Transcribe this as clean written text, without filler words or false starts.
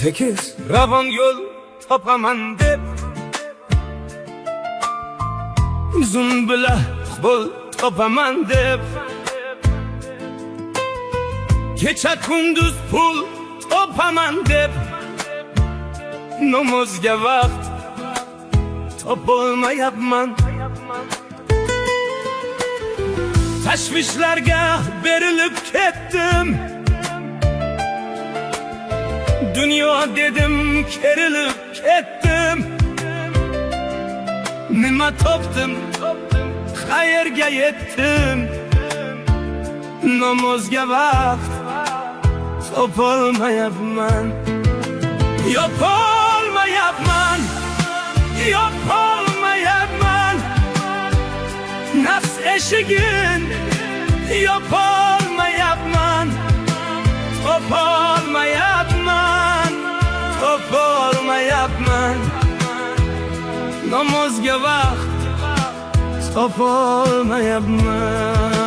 Tekiz Ravon yol topaman deb uzun bilan bol topaman deb kecha kunduz pul topaman deb namozga vaqt topolmayapman. Tashvishlarga berilib ketdim, dunyo dedim kerilib ketdim. Nima topdim, qayerga yetdim, namozga vaqt topolmayapman. Yopolmayapman, yopolmayapman, nafs eshigin yopolmayapman. Topolmayapman, topolmayapman, namozga vaqt topolmayapman.